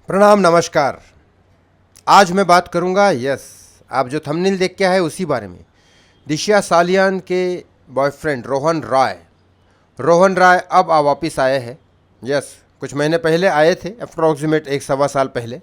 प्रणाम, नमस्कार। आज मैं बात करूंगा, आप जो थंबनेल देख के आए उसी बारे में। दिशा सालियान के बॉयफ्रेंड रोहन राय अब वापस आए हैं। कुछ महीने पहले आए थे, अप्रॉक्सीमेट 1 सवा साल पहले।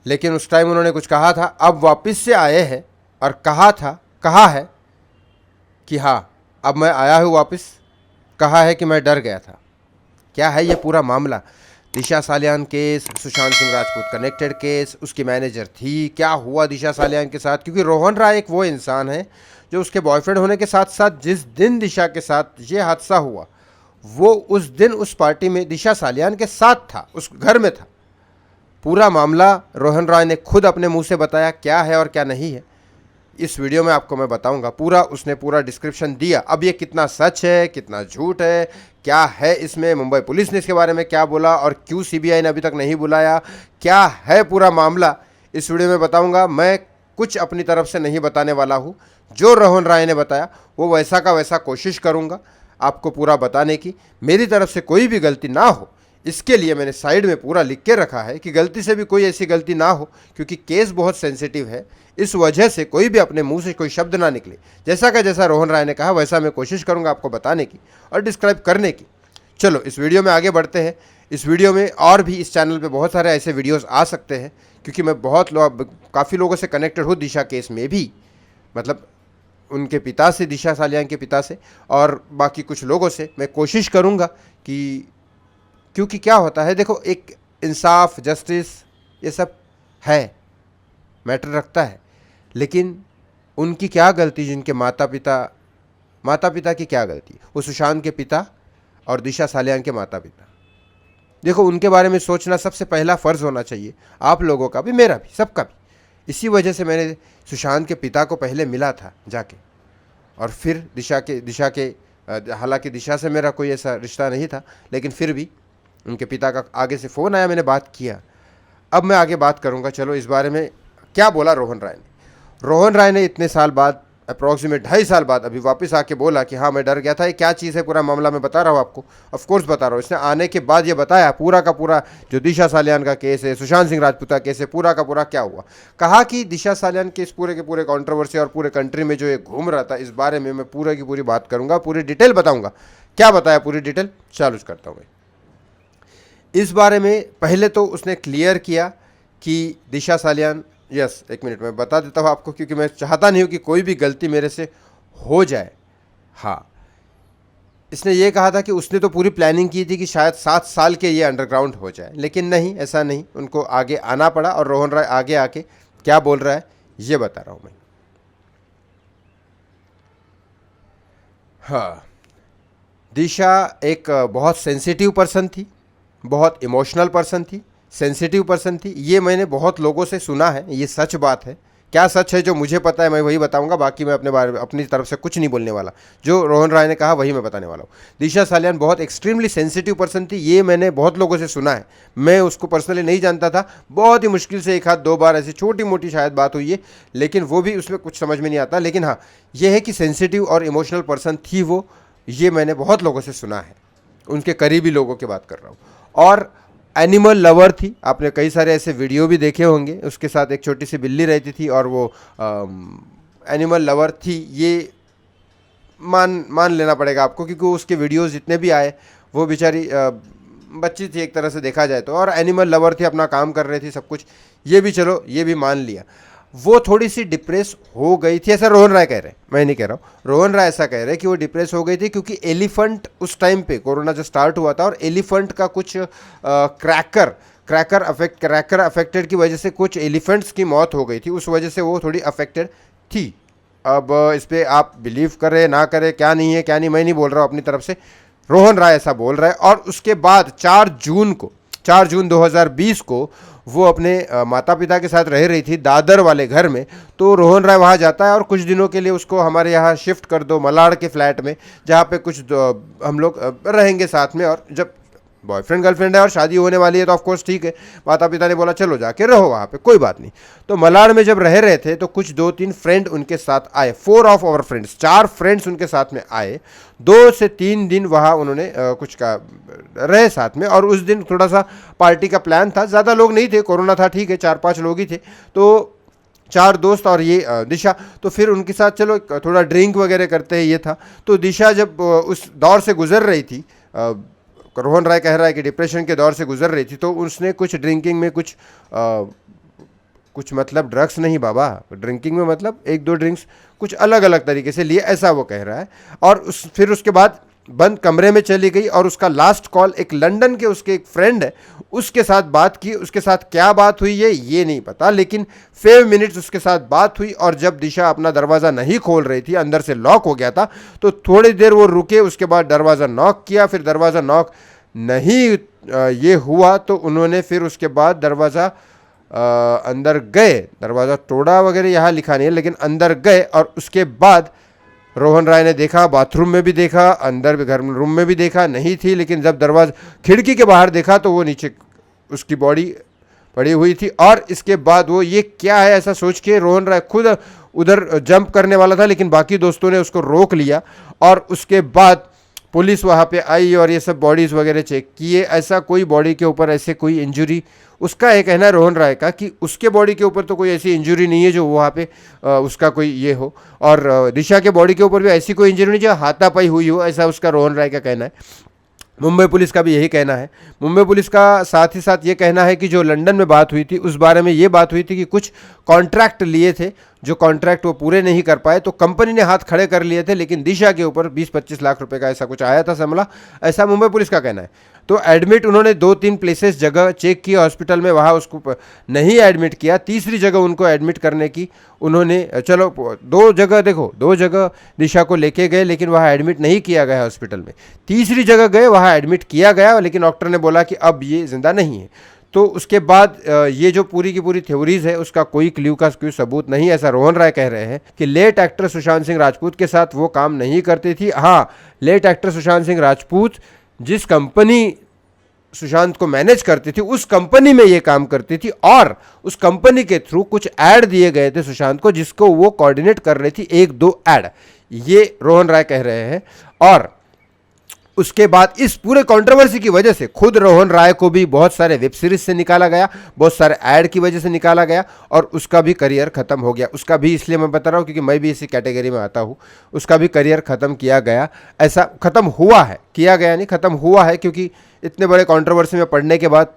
लेकिन उस टाइम उन्होंने कुछ कहा था, अब वापस से आए हैं और कहा है कि हाँ, अब मैं आया हूँ वापस। कहा है कि मैं डर गया था। क्या है ये पूरा मामला? Disha Salian case, Sushant Singh Rajput connected case, उसकी मैनेजर थी, क्या हुआ दिशा सालियान के साथ? क्योंकि रोहन राय एक वो इंसान है जो उसके बॉयफ्रेंड होने के साथ साथ जिस दिन दिशा के साथ ये हादसा हुआ, वो उस दिन उस पार्टी में दिशा सालियान के साथ था, उस घर में था। पूरा मामला रोहन राय ने खुद अपने मुंह से बताया क्या है और क्या नहीं है। इस वीडियो में आपको मैं बताऊंगा। उसने पूरा डिस्क्रिप्शन दिया। अब ये कितना सच है, कितना झूठ है, क्या है इसमें, मुंबई पुलिस ने इसके बारे में क्या बोला और क्यों सीबीआई ने अभी तक नहीं बुलाया, क्या है पूरा मामला, इस वीडियो में बताऊंगा। मैं कुछ अपनी तरफ से नहीं बताने वाला हूँ। जो रोहन राय ने बताया वो वैसा का वैसा कोशिश करूँगा आपको पूरा बताने की। मेरी तरफ से कोई भी गलती ना हो, इसके लिए मैंने साइड में पूरा लिख के रखा है कि गलती से भी कोई ऐसी गलती ना हो, क्योंकि केस बहुत सेंसिटिव है। इस वजह से कोई भी अपने मुंह से कोई शब्द ना निकले। जैसा रोहन राय ने कहा वैसा मैं कोशिश करूंगा आपको बताने की और डिस्क्राइब करने की। चलो इस वीडियो में आगे बढ़ते हैं। इस वीडियो में और भी इस चैनल पे बहुत सारे ऐसे वीडियोस आ सकते हैं, क्योंकि मैं काफ़ी लोगों से कनेक्टेड हूँ दिशा केस में भी, मतलब उनके पिता से, दिशा सालियान के पिता से, और बाकी कुछ लोगों से। मैं कोशिश करूँगा कि, क्योंकि क्या होता है, देखो, एक इंसाफ, जस्टिस, ये सब है, मैटर रखता है। लेकिन उनकी क्या गलती, जिनके माता पिता की क्या गलती? वो सुशांत के पिता और दिशा सालियान के माता पिता। देखो, उनके बारे में सोचना सबसे पहला फ़र्ज़ होना चाहिए, आप लोगों का भी, मेरा भी, सबका भी। इसी वजह से मैंने सुशांत के पिता को पहले मिला था जाके, और फिर दिशा के हालांकि दिशा से मेरा कोई ऐसा रिश्ता नहीं था, लेकिन फिर भी उनके पिता का आगे से फ़ोन आया, मैंने बात किया। अब मैं आगे बात करूंगा। चलो इस बारे में क्या बोला रोहन राय ने इतने साल बाद, अप्रॉक्सीमेट 2.5 साल बाद अभी वापस आके बोला कि हाँ, मैं डर गया था। ये क्या चीज़ है, पूरा मामला मैं बता रहा हूँ आपको, ऑफ कोर्स बता रहा हूँ। इसने आने के बाद ये बताया पूरा का पूरा, जो दिशा सालियान का केस है, सुशांत सिंह राजपूत का केस है, पूरा का पूरा क्या हुआ। कहा कि दिशा सालियान के इस पूरे के पूरे कंट्रोवर्सी और पूरे कंट्री में जो ये घूम रहा था, इस बारे में मैं पूरे की पूरी बात करूँगा, पूरी डिटेल बताऊँगा। क्या बताया पूरी डिटेल, चालू करता हूँ। इस बारे में पहले तो उसने क्लियर किया कि दिशा सालियान, एक मिनट में बता देता हूँ आपको, क्योंकि मैं चाहता नहीं हूँ कि कोई भी गलती मेरे से हो जाए। हाँ, इसने ये कहा था कि उसने तो पूरी प्लानिंग की थी कि शायद 7 साल के ये अंडरग्राउंड हो जाए, लेकिन नहीं, ऐसा नहीं। उनको आगे आना पड़ा, और रोहन राय आगे आके क्या बोल रहा है ये बता रहा हूँ मैं। हाँ, दिशा एक बहुत सेंसिटिव पर्सन थी, बहुत इमोशनल पर्सन थी, सेंसिटिव पर्सन थी। ये मैंने बहुत लोगों से सुना है, ये सच बात है। क्या सच है, जो मुझे पता है मैं वही बताऊंगा, बाकी मैं अपने बारे में अपनी तरफ से कुछ नहीं बोलने वाला। जो रोहन राय ने कहा वही मैं बताने वाला हूँ। दिशा सालियान बहुत एक्सट्रीमली सेंसिटिव पर्सन थी, ये मैंने बहुत लोगों से सुना है। मैं उसको पर्सनली नहीं जानता था, बहुत ही मुश्किल से 1 आध 2 बार ऐसी छोटी मोटी शायद बात हुई है, लेकिन वो भी उसमें कुछ समझ में नहीं आता। लेकिन हाँ, ये है कि सेंसिटिव और इमोशनल पर्सन थी वो, ये मैंने बहुत लोगों से सुना है, उनके करीबी लोगों की बात कर रहा हूँ। और एनिमल लवर थी, आपने कई सारे ऐसे वीडियो भी देखे होंगे। उसके साथ एक छोटी सी बिल्ली रहती थी, और वो एनिमल लवर थी। ये मान लेना पड़ेगा आपको, क्योंकि उसके वीडियोस जितने भी आए, वो बेचारी बच्ची थी एक तरह से देखा जाए तो, और एनिमल लवर थी, अपना काम कर रही थी, सब कुछ। ये भी चलो, ये भी मान लिया। वो थोड़ी सी डिप्रेस हो गई थी, ऐसा रोहन राय कह रहे हैं, मैं नहीं कह रहा हूँ। रोहन राय ऐसा कह रहे हैं कि वो डिप्रेस हो गई थी क्योंकि एलिफेंट, उस टाइम पे कोरोना जो स्टार्ट हुआ था, और एलिफेंट का कुछ क्रैकर अफेक्टेड की वजह से कुछ एलिफेंट्स की मौत हो गई थी, उस वजह से वो थोड़ी अफेक्टेड थी। अब इस पर आप बिलीव करें ना करें, क्या नहीं है क्या नहीं, मैं नहीं बोल रहा हूँ अपनी तरफ से, रोहन राय ऐसा बोल रहा है। और उसके बाद 4 जून 2020 को वो अपने माता पिता के साथ रह रही थी दादर वाले घर में। तो रोहन राय वहाँ जाता है और कुछ दिनों के लिए उसको हमारे यहाँ शिफ्ट कर दो, मलाड के फ्लैट में, जहाँ पे कुछ हम लोग रहेंगे साथ में। और जब बॉयफ्रेंड गर्लफ्रेंड है और शादी होने वाली है तो ऑफकोर्स ठीक है, माता पिता ने बोला चलो जाके रहो वहाँ पे, कोई बात नहीं। तो मलाड में जब रह रहे थे तो कुछ 2-3 फ्रेंड उनके साथ आए, 4 ऑफ आवर फ्रेंड्स, 4 फ्रेंड्स उनके साथ में आए। 2 से 3 दिन वहाँ उन्होंने कुछ का रहे साथ में, और उस दिन थोड़ा सा पार्टी का प्लान था, ज़्यादा लोग नहीं थे, कोरोना था ठीक है, 4-5 लोग ही थे। तो 4 दोस्त और ये दिशा, तो फिर उनके साथ चलो थोड़ा ड्रिंक वगैरह करते हैं, ये था। तो दिशा जब उस दौर से गुजर रही थी, रोहन राय कह रहा है कि डिप्रेशन के दौर से गुजर रही थी, तो उसने कुछ ड्रिंकिंग में कुछ मतलब ड्रग्स नहीं बाबा, ड्रिंकिंग में मतलब 1-2 ड्रिंक्स कुछ अलग अलग तरीके से लिए, ऐसा वो कह रहा है। और फिर उसके बाद बंद कमरे में चली गई और उसका लास्ट कॉल एक लंदन के उसके एक फ्रेंड है उसके साथ बात की। उसके साथ क्या बात हुई ये नहीं पता, लेकिन 5 मिनट्स उसके साथ बात हुई। और जब दिशा अपना दरवाज़ा नहीं खोल रही थी, अंदर से लॉक हो गया था, तो थोड़ी देर वो रुके, उसके बाद दरवाज़ा नॉक किया। फिर दरवाज़ा नॉक नहीं ये हुआ तो उन्होंने फिर उसके बाद दरवाज़ा अंदर गए, दरवाज़ा तोड़ा वगैरह यहाँ लिखा नहीं है, लेकिन अंदर गए। और उसके बाद रोहन राय ने देखा, बाथरूम में भी देखा, अंदर भी घर में रूम में भी देखा, नहीं थी। लेकिन जब दरवाजा खिड़की के बाहर देखा तो वो नीचे उसकी बॉडी पड़ी हुई थी। और इसके बाद वो ये क्या है ऐसा सोच के रोहन राय खुद उधर जंप करने वाला था, लेकिन बाकी दोस्तों ने उसको रोक लिया। और उसके बाद पुलिस वहाँ पे आई और ये सब बॉडीज़ वगैरह चेक किए। ऐसा कोई बॉडी के ऊपर ऐसे कोई इंजरी, उसका ये कहना है रोहन राय का कि उसके बॉडी के ऊपर तो कोई ऐसी इंजरी नहीं है जो वहाँ पे उसका कोई ये हो। और दिशा के बॉडी के ऊपर भी ऐसी कोई इंजरी नहीं जो हाथापाई हुई हो, ऐसा उसका रोहन राय का कहना है। मुंबई पुलिस का भी यही कहना है। मुंबई पुलिस का साथ ही साथ ये कहना है कि जो लंदन में बात हुई थी उस बारे में ये बात हुई थी कि कुछ कॉन्ट्रैक्ट लिए थे, जो कॉन्ट्रैक्ट वो पूरे नहीं कर पाए, तो कंपनी ने हाथ खड़े कर लिए थे। लेकिन दिशा के ऊपर 20-25 लाख रुपए का ऐसा कुछ आया था समला, ऐसा मुंबई पुलिस का कहना है। तो एडमिट उन्होंने 2-3 प्लेसेस जगह चेक की हॉस्पिटल में, वहाँ उसको नहीं एडमिट किया। तीसरी जगह उनको एडमिट करने की उन्होंने, चलो 2 जगह देखो, 2 जगह दिशा को लेके गए लेकिन वहाँ एडमिट नहीं किया गया हॉस्पिटल में। तीसरी जगह गए, वहाँ एडमिट किया गया, लेकिन डॉक्टर ने बोला कि अब ये जिंदा नहीं है। तो उसके बाद ये जो पूरी की पूरी थ्योरीज है उसका कोई क्ल्यू का कोई सबूत नहीं, ऐसा रोहन राय कह रहे हैं कि लेट एक्टर सुशांत सिंह राजपूत के साथ वो काम नहीं करती थी। हाँ, लेट एक्टर सुशांत सिंह राजपूत जिस कंपनी सुशांत को मैनेज करती थी उस कंपनी में ये काम करती थी, और उस कंपनी के थ्रू कुछ ऐड दिए गए थे सुशांत को जिसको वो कोऑर्डिनेट कर रही थी, 1-2 ऐड, ये रोहन राय कह रहे हैं। और उसके बाद इस पूरे कंट्रोवर्सी की वजह से खुद रोहन राय को भी बहुत सारे वेब सीरीज से निकाला गया, बहुत सारे ऐड की वजह से निकाला गया, और उसका भी करियर खत्म हो गया। उसका भी इसलिए मैं बता रहा हूँ क्योंकि मैं भी इसी कैटेगरी में आता हूँ। उसका भी करियर खत्म किया गया, ऐसा खत्म हुआ है, किया गया नहीं, खत्म हुआ है, क्योंकि इतने बड़े कंट्रोवर्सी में पढ़ने के बाद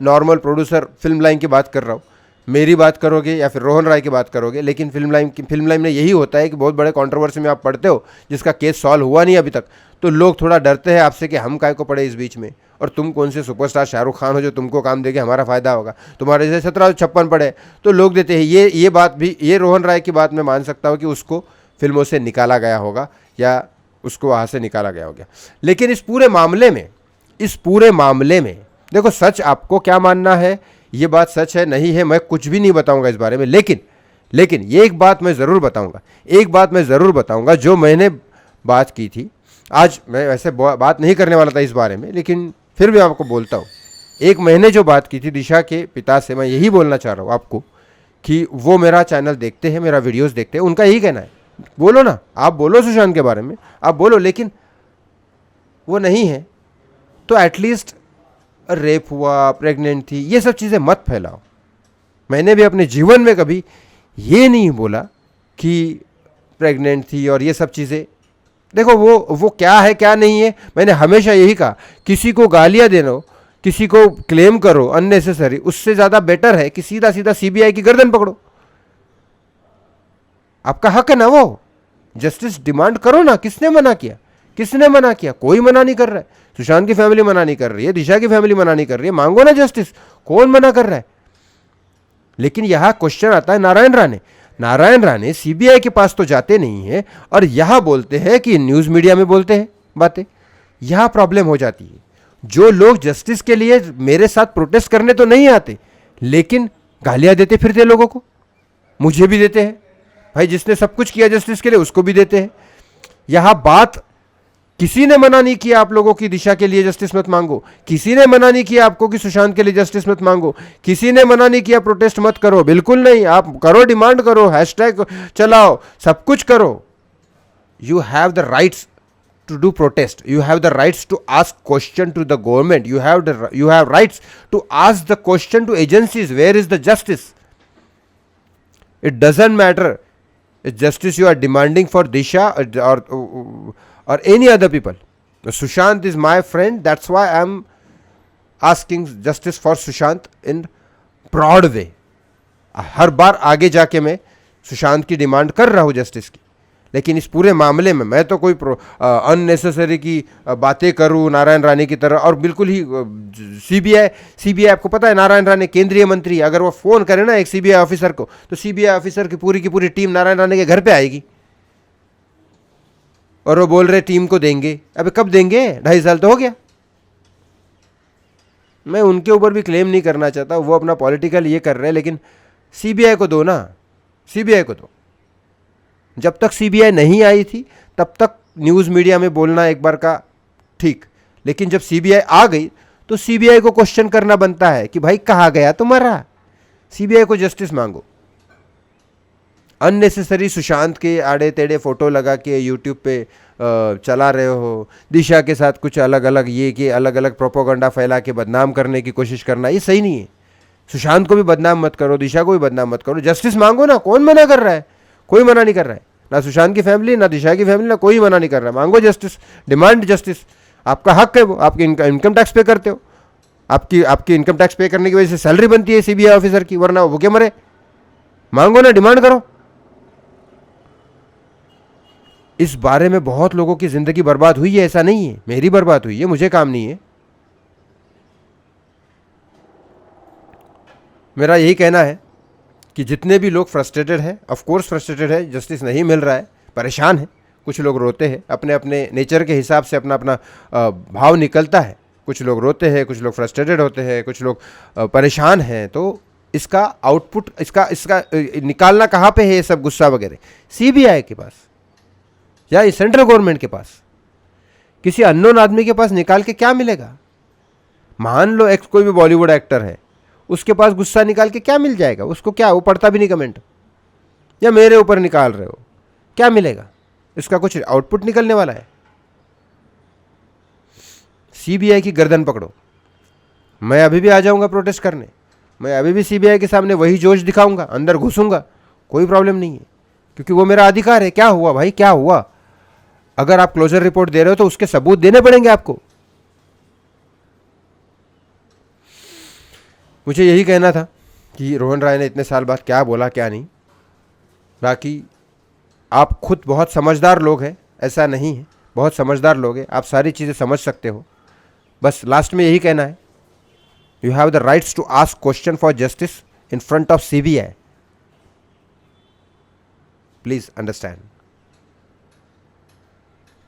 नॉर्मल प्रोड्यूसर, फिल्म लाइन की बात कर रहा हूँ, मेरी बात करोगे या फिर रोहन राय की बात करोगे, लेकिन फिल्म लाइन में यही होता है कि बहुत बड़े कंट्रोवर्सी में आप पढ़ते हो जिसका केस सॉल्व हुआ नहीं अभी तक, तो लोग थोड़ा डरते हैं आपसे कि हम काय को पड़े इस बीच में, और तुम कौन से सुपरस्टार शाहरुख खान हो जो तुमको काम देके हमारा फ़ायदा होगा, तुम्हारे जैसे 1756 पड़े तो लोग देते हैं। ये बात भी, ये रोहन राय की बात मैं मान सकता हूँ कि उसको फिल्मों से निकाला गया होगा या उसको वहाँ से निकाला गया होगा। लेकिन इस पूरे मामले में देखो, सच आपको क्या मानना है, ये बात सच है नहीं है मैं कुछ भी नहीं बताऊंगा इस बारे में, लेकिन ये एक बात मैं ज़रूर बताऊंगा, जो मैंने बात की थी। आज मैं वैसे बात नहीं करने वाला था इस बारे में, लेकिन फिर भी आपको बोलता हूँ, एक मैंने जो बात की थी दिशा के पिता से, मैं यही बोलना चाह रहा हूँ आपको कि वो मेरा चैनल देखते हैं, मेरा वीडियोस देखते हैं, उनका यही कहना है, बोलो ना, आप बोलो सुशांत के बारे में, आप बोलो, लेकिन वो नहीं है तो एटलीस्ट रेप हुआ, प्रेग्नेंट थी, ये सब चीज़ें मत फैलाओ। मैंने भी अपने जीवन में कभी ये नहीं बोला कि प्रेग्नेंट थी और ये सब चीज़ें। देखो वो क्या है क्या नहीं है, मैंने हमेशा यही कहा, किसी को गालियाँ देना, किसी को क्लेम करो अननेसेसरी, उससे ज़्यादा बेटर है कि सीधा सीधा सीबीआई की गर्दन पकड़ो। आपका हक है ना, वो जस्टिस डिमांड करो ना, किसने मना किया? कोई मना नहीं कर रहा है। सुशांत की फैमिली मना नहीं कर रही है, दिशा की फैमिली मना नहीं कर रही है, मांगो ना जस्टिस, कौन मना कर रहा है? लेकिन यहां क्वेश्चन आता है नारायण राणे सीबीआई के पास तो जाते नहीं है और यहां बोलते हैं कि न्यूज मीडिया में बोलते हैं बातें। यहां प्रॉब्लम हो जाती है। जो लोग जस्टिस के लिए मेरे साथ प्रोटेस्ट करने तो नहीं आते, लेकिन गालियां देते फिरते लोगों को, मुझे भी देते हैं भाई, जिसने सब कुछ किया जस्टिस के लिए उसको भी देते हैं। यहां बात किसी ने मना नहीं किया आप लोगों की दिशा के लिए जस्टिस मत मांगो, किसी ने मना नहीं किया आपको कि सुशांत के लिए जस्टिस मत मांगो, किसी ने मना नहीं किया प्रोटेस्ट मत करो, बिल्कुल नहीं, आप करो, डिमांड करो, हैशटैग चलाओ, सब कुछ करो. You have the rights to do protest, you have the rights to ask question to the government, you have rights to ask the question to agencies, where is the justice? It doesn't matter if justice you are demanding for Disha or any other people. Sushant is my friend, that's why I am asking justice for Sushant in broad way. हर बार आगे जाके मैं सुशांत की demand कर रहा हूँ justice की, लेकिन इस पूरे मामले में मैं तो कोई अननेसेसरी की बातें करूं नारायण राणे की तरह, और बिल्कुल ही सीबीआई आपको पता है नारायण राणे केंद्रीय मंत्री, अगर वो फ़ोन करे ना एक सीबीआई ऑफिसर को, तो सीबीआई ऑफिसर की पूरी टीम नारायण राणे के घर पे आएगी, और वो बोल रहे टीम को देंगे. अबे कब देंगे, 2.5 साल तो हो गया. मैं उनके ऊपर भी क्लेम नहीं करना चाहता, वो अपना पॉलिटिकल ये कर रहे हैं, लेकिन सीबीआई को दो ना, सीबीआई को दो. जब तक सीबीआई नहीं आई थी तब तक न्यूज़ मीडिया में बोलना एक बार का ठीक, लेकिन जब सीबीआई आ गई तो सीबीआई को क्वेश्चन करना बनता है कि भाई कहाँ गया तुम्हारा, सीबीआई को जस्टिस मांगो. अननेसेसरी सुशांत के आड़े टेढ़े फोटो लगा के यूट्यूब पे चला रहे हो, दिशा के साथ कुछ अलग अलग ये कि अलग अलग प्रोपोगंडा फैला के बदनाम करने की कोशिश करना, ये सही नहीं है. सुशांत को भी बदनाम मत करो, दिशा को भी बदनाम मत करो, जस्टिस मांगो ना. कौन मना कर रहा है, कोई मना नहीं कर रहा है, ना सुशांत की फैमिली ना दिशा की फैमिली, ना कोई मना नहीं कर रहा है. मांगो जस्टिस, डिमांड जस्टिस, आपका हक है वो, आपकी इनकम टैक्स पे करते हो, आपकी इनकम टैक्स पे करने की वजह से सैलरी बनती है सीबीआई ऑफिसर की, वरना वो भूखे मरे. मांगो ना, डिमांड करो. इस बारे में बहुत लोगों की जिंदगी बर्बाद हुई है, ऐसा नहीं है मेरी बर्बाद हुई है, मुझे काम नहीं है. मेरा यही कहना है कि जितने भी लोग फ्रस्ट्रेटेड हैं, ऑफ कोर्स फ्रस्ट्रेटेड है, जस्टिस नहीं मिल रहा है, परेशान है, कुछ लोग रोते हैं, अपने अपने नेचर के हिसाब से अपना अपना भाव निकलता है. कुछ लोग रोते हैं, कुछ लोग फ्रस्ट्रेटेड होते हैं, कुछ लोग परेशान हैं. तो इसका आउटपुट, इसका निकालना कहाँ पे है ये सब गुस्सा वगैरह, सीबीआई के पास या सेंट्रल गवर्नमेंट के पास. किसी अननोन आदमी के पास निकाल के क्या मिलेगा. मान लो कोई भी बॉलीवुड एक्टर है, उसके पास गुस्सा निकाल के क्या मिल जाएगा उसको, क्या वो पढ़ता भी नहीं कमेंट, या मेरे ऊपर निकाल रहे हो, क्या मिलेगा, इसका कुछ आउटपुट निकलने वाला है. सीबीआई की गर्दन पकड़ो. मैं अभी भी आ जाऊंगा प्रोटेस्ट करने, मैं अभी भी सीबीआई के सामने वही जोश दिखाऊंगा, अंदर घुसूंगा, कोई प्रॉब्लम नहीं है, क्योंकि वो मेरा अधिकार है. क्या हुआ भाई, क्या हुआ. अगर आप क्लोजर रिपोर्ट दे रहे हो तो उसके सबूत देने पड़ेंगे आपको. मुझे यही कहना था कि रोहन राय ने इतने साल बाद क्या बोला क्या नहीं. बाकी आप खुद बहुत समझदार लोग हैं, ऐसा नहीं है, बहुत समझदार लोग हैं, आप सारी चीज़ें समझ सकते हो. बस लास्ट में यही कहना है, you have the rights to ask question for justice in front of CBI. Please understand.